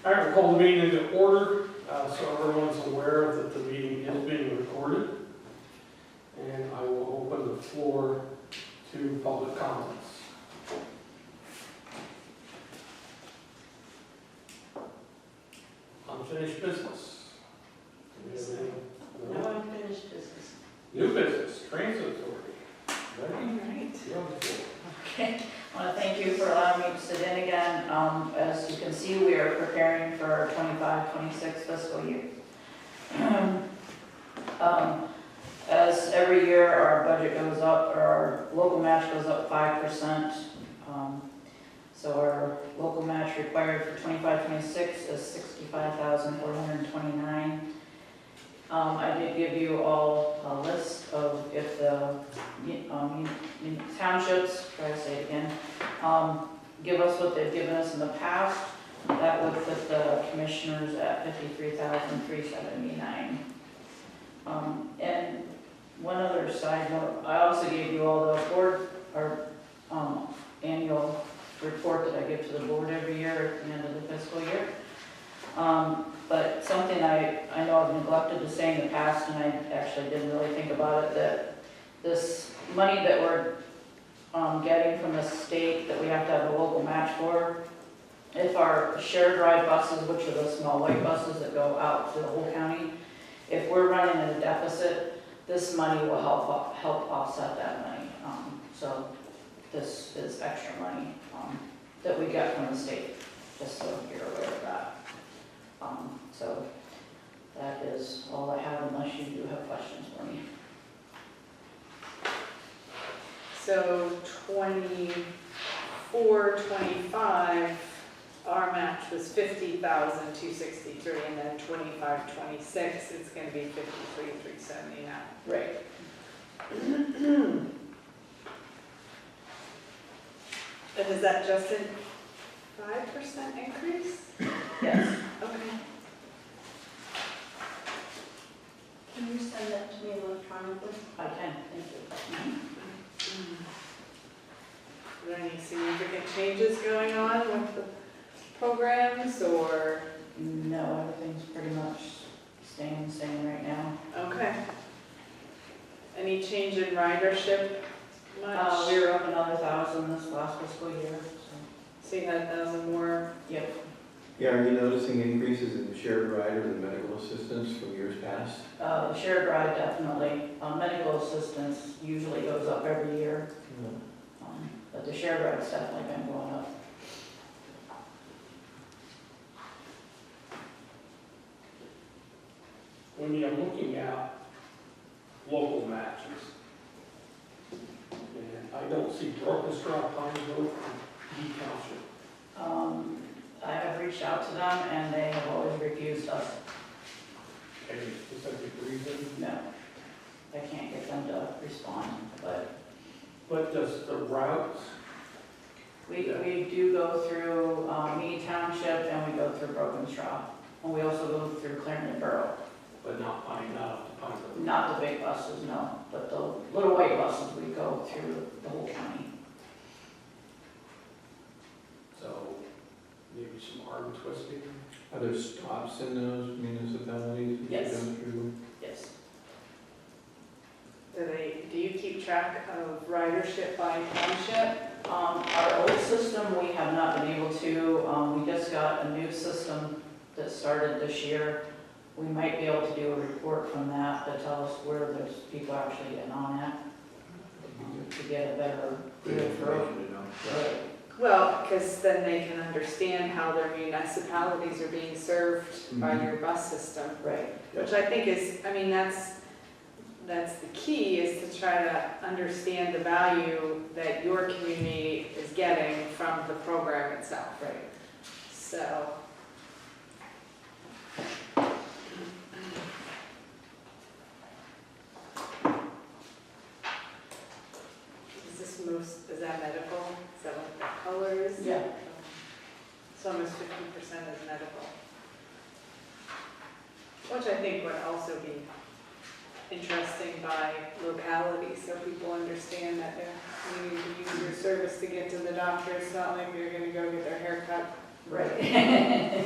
All right, we'll call the meeting into order, so everyone's aware that the meeting is being recorded. And I will open the floor to public comments. Unfinished business. Do we have any? No unfinished business. New business, transit authority. Ready? All right. You have the floor. Okay, I want to thank you for allowing me to sit in again. As you can see, we are preparing for our 25-26 fiscal year. As every year our budget goes up, or our local match goes up 5%. So our local match required for 25-26 is $65,429. I did give you all a list of if the townships, try to say it again, give us what they've given us in the past. That would put the commissioners at $53,379. And one other side note, I also gave you all the board or annual report that I give to the board every year at the end of the fiscal year. But something I know I've neglected to say in the past, and I actually didn't really think about it, that this money that we're getting from the state that we have to have a local match for, if our shared ride buses, which are the small white buses that go out to the whole county, if we're running in a deficit, this money will help offset that money. So this is extra money that we get from the state, just so you're aware of that. So that is all I have, unless you do have questions for me. So 24-25, our match was $50,263, and then 25-26, it's going to be $53,379. Right. And is that just a 5% increase? Yes. Okay. Can you send that to me electronically? I can, thank you. Are there any significant changes going on with the programs, or? No, everything's pretty much staying the same right now. Okay. Any change in ridership much? We were up another 1,000 this last fiscal year, So you had 1,000 more? yep. Yeah, are you noticing increases in the shared ride or the medical assistance from years past? Shared ride, definitely. Medical assistance usually goes up every year, but the shared ride's definitely been going up. When you're looking at local matches, and I don't see Broken Straw, Pineville, and Lee Township. I have reached out to them and they have always refused us. Any specific reason? No, I can't get them to respond, but But does the routes, we do go through Lee Township and we go through Broken Straw. And we also go through Clarendon Borough. but not up to Pineville? Not the big buses, no, but the little white buses, we go through the whole county. So maybe some arm twisting? Are there stops in those municipalities that Yes. you go through? Yes. Do you keep track of ridership by township? Our old system, we have not been able to. We just got a new system that started this year. We might be able to do a report from that to tell us where there's people actually getting on at, to get a better Good feel for it. information to know. Right. Well, because then they can understand how their municipalities are being served by Mhm. your bus system, Right. which I think is, I mean, that's the key, is to try to understand the value that your community is getting from the program itself. Right. So. Is that medical? Is that what the colors? Yeah. So almost 50% is medical. Which I think would also be interesting by locality, so people understand that they're needing to use your service to get to the doctor. It's not like they're gonna go get their hair cut. Right.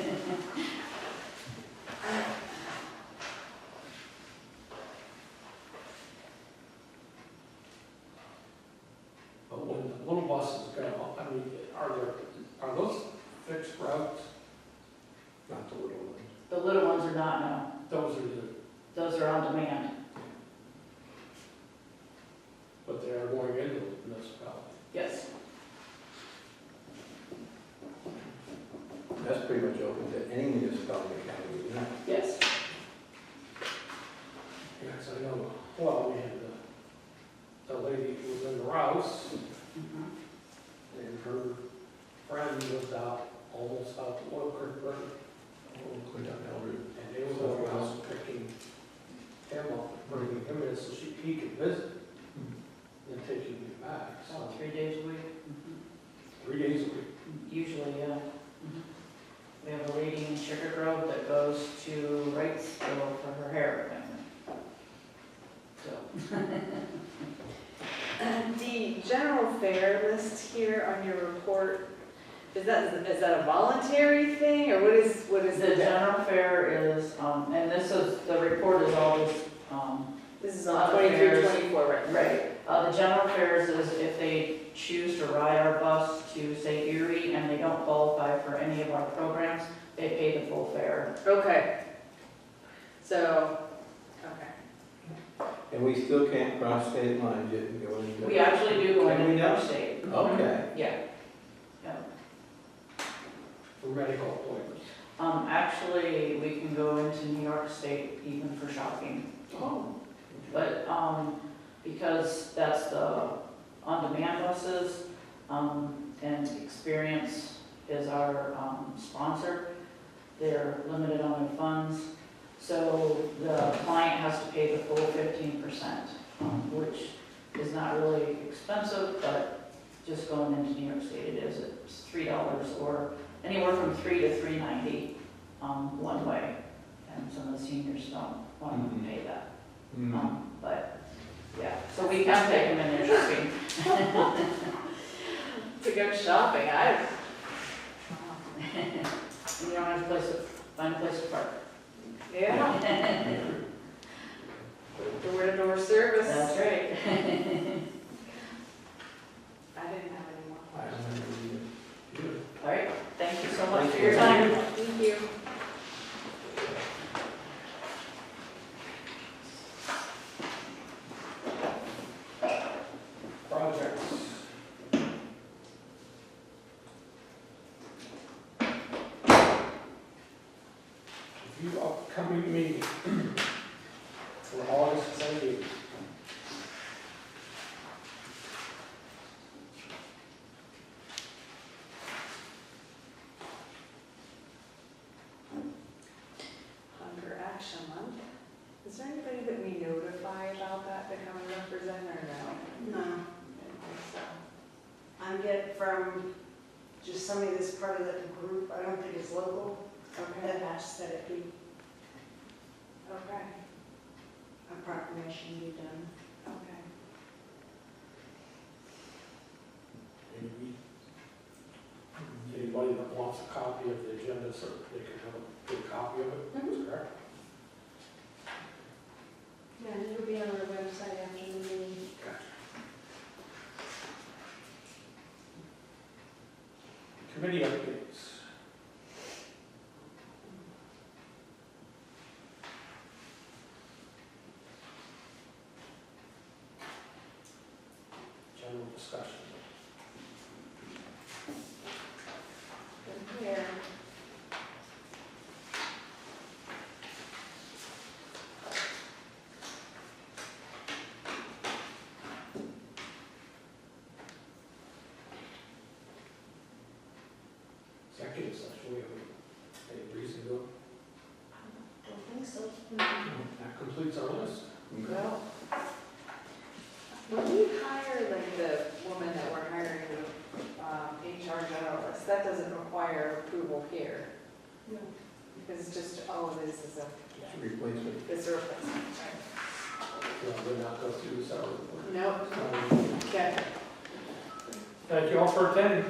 Are those fixed routes? Not the little ones. The little ones are not, no. Those Those are on demand. but they are going into the municipality. Yes. That's pretty much open to any municipality in the county, isn't it? Yes. Yes, I know. Well, we had the lady who was in the Rouse, Mhm. and her friend lived out, almost out to Oil Creek Road. Oh, clear down Elder. And they was over the house picking him up, bringing him in so he could visit and taking him back. About So 3 days a week. Mhm. 3 days a week. Usually, yeah. Mhm. We have a lady in Sugar Grove that goes to Wrightsville for her hair appointment. So. The general fare list here on your report, is that a voluntary thing, or what is The the? general fare is, and the report is all this, This is on on 23, 23, 24, 24, right? right. The general fares is if they choose to ride our bus to, say, Erie, and they don't qualify for any of our programs, they pay the full fare. Okay. So, okay. And we still can't cross state lines yet and go into. We actually do go Can into we New York now? State. Okay. Yeah. Yeah. For medical appointments. Actually, we can go into New York State even for shopping. Oh. But, because that's the on-demand buses, and Experience is our, sponsor, they're limited on their funds. So the client has to pay the full 15%, which is not really expensive, but just going into New York State, it is. It's $3 or anywhere from $3 to $3.90 one way, and some of the seniors don't want to pay that. But, yeah, so we can take them in there shopping. To go shopping, You don't have to find a place to park. yeah. Door-to-door service. That's right. I didn't have any more I don't questions. remember either. All right, thank you so much Thank for your you. time. Thank you. Projects. Review upcoming meeting for August 28th. Hunger Action Month. Is there anybody that we notify about that to come and represent, or no? No, I don't think so. I'm getting from just somebody that's part of the group, I don't think it's local, Okay, that asked that it be okay, a proclamation be done. okay. Anybody that wants a copy of the agenda, so they can have a good copy of it, that's correct? Yeah, and it'll be on our website after the meeting. Committee updates. General discussion. Good here. Executive session, we have any reason to, Don't think so. that completes our list. Well, when we hire, like the woman that we're hiring, the HR generalist, that doesn't require approval here. No. Because it's just, oh, this is a, It's a replacement. this is a replacement. No, did not go through the salary report. Nope, Um, okay. Thank you all for attending.